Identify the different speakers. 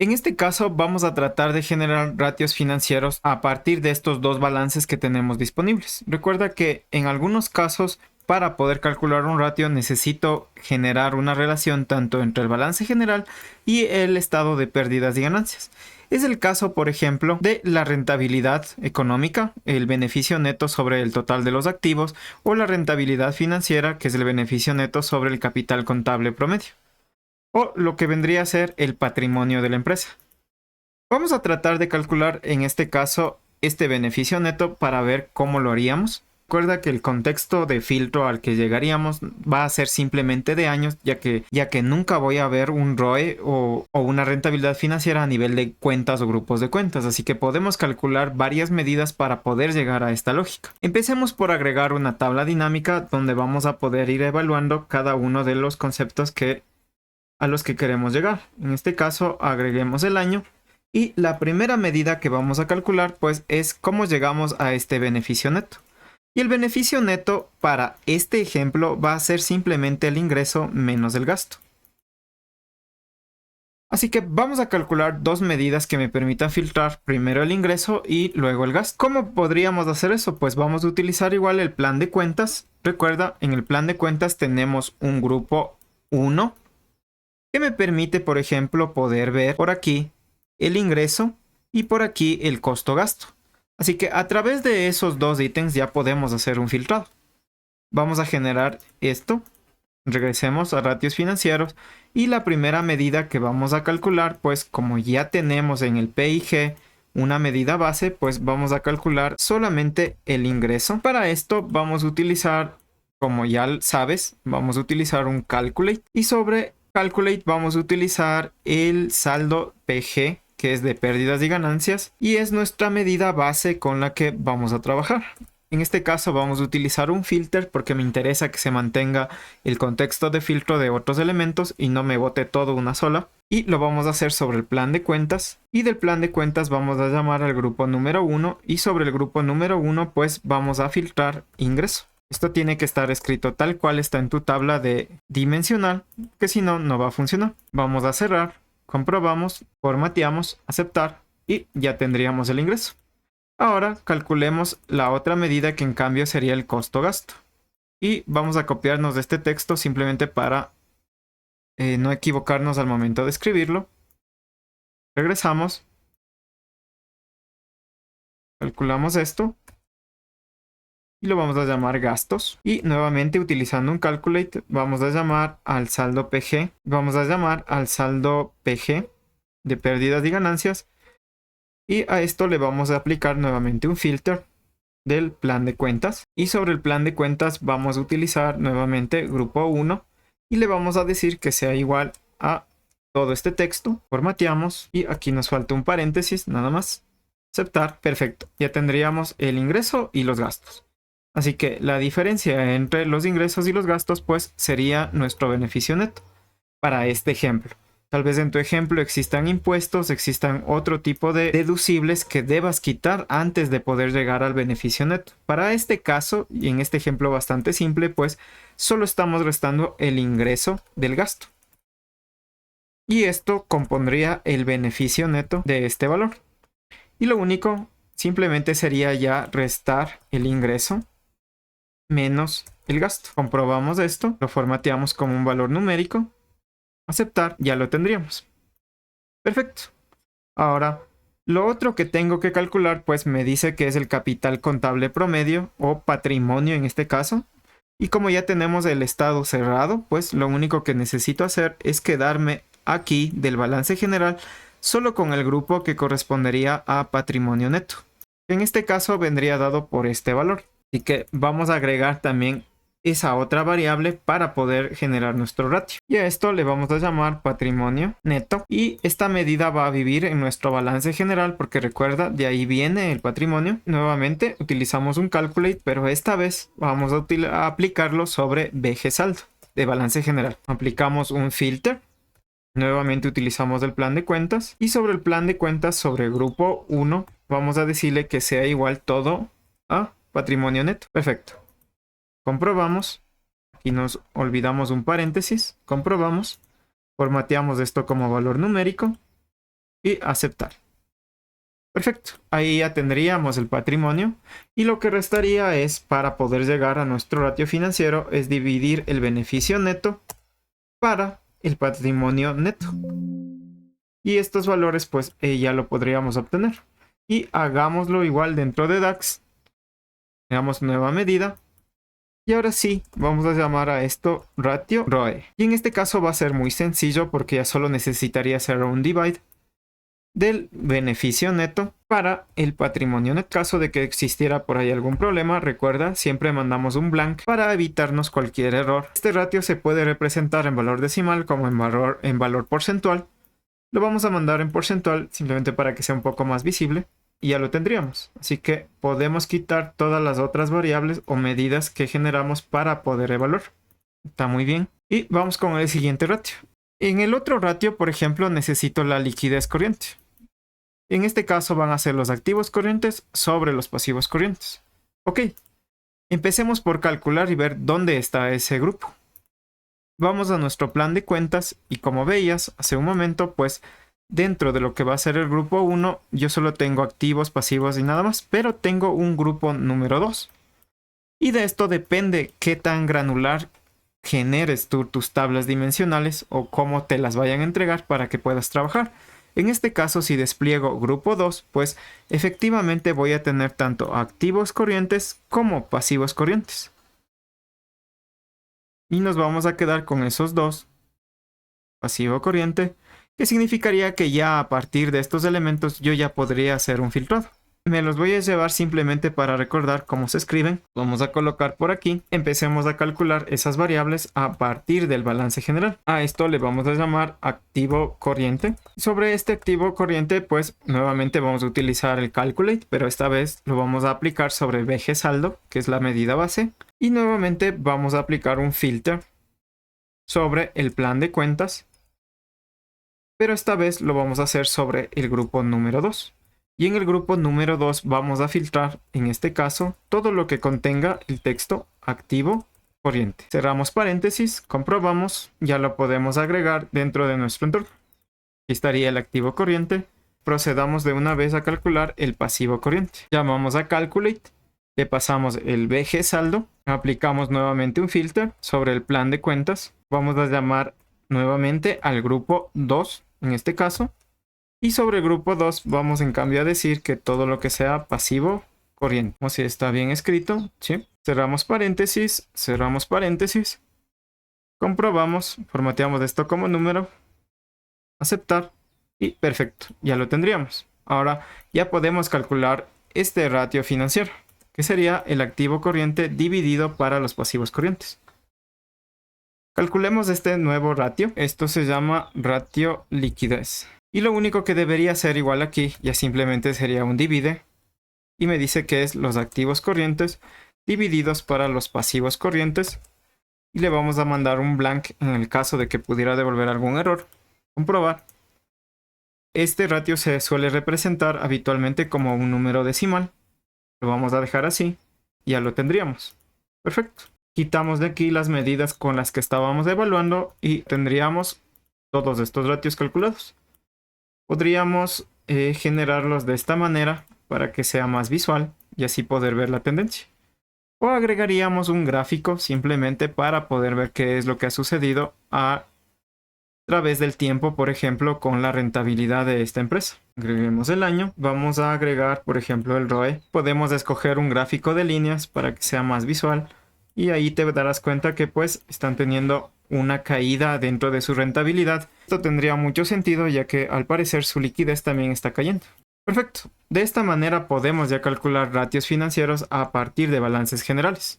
Speaker 1: En este caso vamos a tratar de generar ratios financieros a partir de estos dos balances que tenemos disponibles. Recuerda que en algunos casos para poder calcular un ratio necesito generar una relación tanto entre el balance general y el estado de pérdidas y ganancias. Es el caso, por ejemplo, de la rentabilidad económica, el beneficio neto sobre el total de los activos, o la rentabilidad financiera, que es el beneficio neto sobre el capital contable promedio, o lo que vendría a ser el patrimonio de la empresa. Vamos a tratar de calcular en este caso este beneficio neto para ver cómo lo haríamos. Recuerda que el contexto de filtro al que llegaríamos va a ser simplemente de años, ya que nunca voy a ver un ROE o una rentabilidad financiera a nivel de cuentas o grupos de cuentas, así que podemos calcular varias medidas para poder llegar a esta lógica. Empecemos por agregar una tabla dinámica donde vamos a poder ir evaluando cada uno de los conceptos a los que queremos llegar. En este caso agreguemos el año. Y la primera medida que vamos a calcular pues es cómo llegamos a este beneficio neto. Y el beneficio neto para este ejemplo va a ser simplemente el ingreso menos el gasto. Así que vamos a calcular dos medidas que me permitan filtrar primero el ingreso y luego el gasto. ¿Cómo podríamos hacer eso? Pues vamos a utilizar igual el plan de cuentas. Recuerda, en el plan de cuentas tenemos un grupo 1 que me permite, por ejemplo, poder ver por aquí el ingreso y por aquí el costo-gasto. Así que a través de esos dos ítems ya podemos hacer un filtrado. Vamos a generar esto. Regresemos a ratios financieros y la primera medida que vamos a calcular, pues como ya tenemos en el PIG una medida base, pues vamos a calcular solamente el ingreso. Para esto vamos a utilizar, como ya sabes, vamos a utilizar un calculate y sobre calculate vamos a utilizar el saldo PG, que es de pérdidas y ganancias, y es nuestra medida base con la que vamos a trabajar. En este caso vamos a utilizar un filter porque me interesa que se mantenga el contexto de filtro de otros elementos y no me bote todo una sola. Y lo vamos a hacer sobre el plan de cuentas. Y del plan de cuentas vamos a llamar al grupo número 1. Y sobre el grupo número 1 pues vamos a filtrar ingreso. Esto tiene que estar escrito tal cual está en tu tabla de dimensional, que si no, no va a funcionar. Vamos a cerrar, comprobamos, formateamos, aceptar y ya tendríamos el ingreso. Ahora calculemos la otra medida que en cambio sería el costo-gasto. Y vamos a copiarnos de este texto simplemente para no equivocarnos al momento de escribirlo. Regresamos. Calculamos esto. Y lo vamos a llamar gastos. Y nuevamente utilizando un calculate vamos a llamar al saldo PG. Vamos a llamar al saldo PG de pérdidas y ganancias. Y a esto le vamos a aplicar nuevamente un filter del plan de cuentas. Y sobre el plan de cuentas vamos a utilizar nuevamente grupo 1. Y le vamos a decir que sea igual a todo este texto. Formateamos. Y aquí nos falta un paréntesis, nada más. Aceptar. Perfecto. Ya tendríamos el ingreso y los gastos. Así que la diferencia entre los ingresos y los gastos pues sería nuestro beneficio neto para este ejemplo. Tal vez en tu ejemplo existan impuestos, existan otro tipo de deducibles que debas quitar antes de poder llegar al beneficio neto. Para este caso, y en este ejemplo bastante simple, pues solo estamos restando el ingreso del gasto. Y esto compondría el beneficio neto de este valor. Y lo único simplemente sería ya restar el ingreso menos el gasto. Comprobamos esto, lo formateamos como un valor numérico. Aceptar, ya lo tendríamos. Perfecto. Ahora, lo otro que tengo que calcular, pues me dice que es el capital contable promedio o patrimonio en este caso. Y como ya tenemos el estado cerrado, pues lo único que necesito hacer es quedarme aquí del balance general solo con el grupo que correspondería a patrimonio neto. En este caso vendría dado por este valor. Así que vamos a agregar también esa otra variable para poder generar nuestro ratio. Y a esto le vamos a llamar patrimonio neto. Y esta medida va a vivir en nuestro balance general porque recuerda, de ahí viene el patrimonio. Nuevamente utilizamos un calculate, pero esta vez vamos a aplicarlo sobre BG saldo de balance general. Aplicamos un filter. Nuevamente utilizamos el plan de cuentas. Y sobre el plan de cuentas, sobre el grupo 1, vamos a decirle que sea igual todo a patrimonio neto. Perfecto. Comprobamos. Aquí nos olvidamos un paréntesis. Comprobamos. Formateamos esto como valor numérico. y aceptar. Perfecto, ahí ya tendríamos el patrimonio y lo que restaría es, para poder llegar a nuestro ratio financiero, es dividir el beneficio neto para el patrimonio neto. Y estos valores pues ya lo podríamos obtener. Y hagámoslo igual dentro de DAX. Damos nueva medida. Y ahora sí, vamos a llamar a esto ratio ROE. Y en este caso va a ser muy sencillo porque ya solo necesitaría hacer un divide del beneficio neto para el patrimonio neto. En caso de que existiera por ahí algún problema, recuerda, siempre mandamos un blank para evitarnos cualquier error. Este ratio se puede representar en valor decimal como en valor porcentual. Lo vamos a mandar en porcentual simplemente para que sea un poco más visible. Y ya lo tendríamos. Así que podemos quitar todas las otras variables o medidas que generamos para poder evaluar. Está muy bien. Y vamos con el siguiente ratio. En el otro ratio, por ejemplo, necesito la liquidez corriente. En este caso van a ser los activos corrientes sobre los pasivos corrientes. Ok. Empecemos por calcular y ver dónde está ese grupo. Vamos a nuestro plan de cuentas y como veías hace un momento, pues dentro de lo que va a ser el grupo 1, yo solo tengo activos, pasivos y nada más, pero tengo un grupo número 2. Y de esto depende qué tan granular generes tus tablas dimensionales o cómo te las vayan a entregar para que puedas trabajar. En este caso, si despliego grupo 2, pues efectivamente voy a tener tanto activos corrientes como pasivos corrientes. Y nos vamos a quedar con esos dos, pasivo corriente, que significaría que ya a partir de estos elementos yo ya podría hacer un filtrado. Me los voy a llevar simplemente para recordar cómo se escriben. Vamos a colocar por aquí. Empecemos a calcular esas variables a partir del balance general. A esto le vamos a llamar activo corriente. Sobre este activo corriente, pues nuevamente vamos a utilizar el calculate, pero esta vez lo vamos a aplicar sobre BG saldo, que es la medida base. Y nuevamente vamos a aplicar un filter sobre el plan de cuentas, pero esta vez lo vamos a hacer sobre el grupo número 2. Y en el grupo número 2 vamos a filtrar, en este caso, todo lo que contenga el texto activo corriente. Cerramos paréntesis, comprobamos, ya lo podemos agregar dentro de nuestro entorno. Aquí estaría el activo corriente. Procedamos de una vez a calcular el pasivo corriente. Llamamos a calculate, le pasamos el BG saldo, aplicamos nuevamente un filter sobre el plan de cuentas. Vamos a llamar nuevamente al grupo 2, en este caso. Y sobre el grupo 2 vamos en cambio a decir que todo lo que sea pasivo corriente. Como si está bien escrito, ¿sí? Cerramos paréntesis, comprobamos, formateamos esto como número, aceptar y perfecto, ya lo tendríamos. Ahora ya podemos calcular este ratio financiero, que sería el activo corriente dividido para los pasivos corrientes. Calculemos este nuevo ratio, esto se llama ratio liquidez. Y lo único que debería ser igual aquí, ya simplemente sería un divide. Y me dice que es los activos corrientes divididos para los pasivos corrientes. Y le vamos a mandar un blank en el caso de que pudiera devolver algún error. Comprobar. Este ratio se suele representar habitualmente como un número decimal. Lo vamos a dejar así. Y ya lo tendríamos. Perfecto. Quitamos de aquí las medidas con las que estábamos evaluando y tendríamos todos estos ratios calculados. Podríamos generarlos de esta manera para que sea más visual y así poder ver la tendencia. O agregaríamos un gráfico simplemente para poder ver qué es lo que ha sucedido a través del tiempo, por ejemplo, con la rentabilidad de esta empresa. Agreguemos el año. Vamos a agregar, por ejemplo, el ROE. Podemos escoger un gráfico de líneas para que sea más visual. Y ahí te darás cuenta que pues están teniendo una caída dentro de su rentabilidad. Esto tendría mucho sentido ya que al parecer su liquidez también está cayendo. Perfecto. De esta manera podemos ya calcular ratios financieros a partir de balances generales.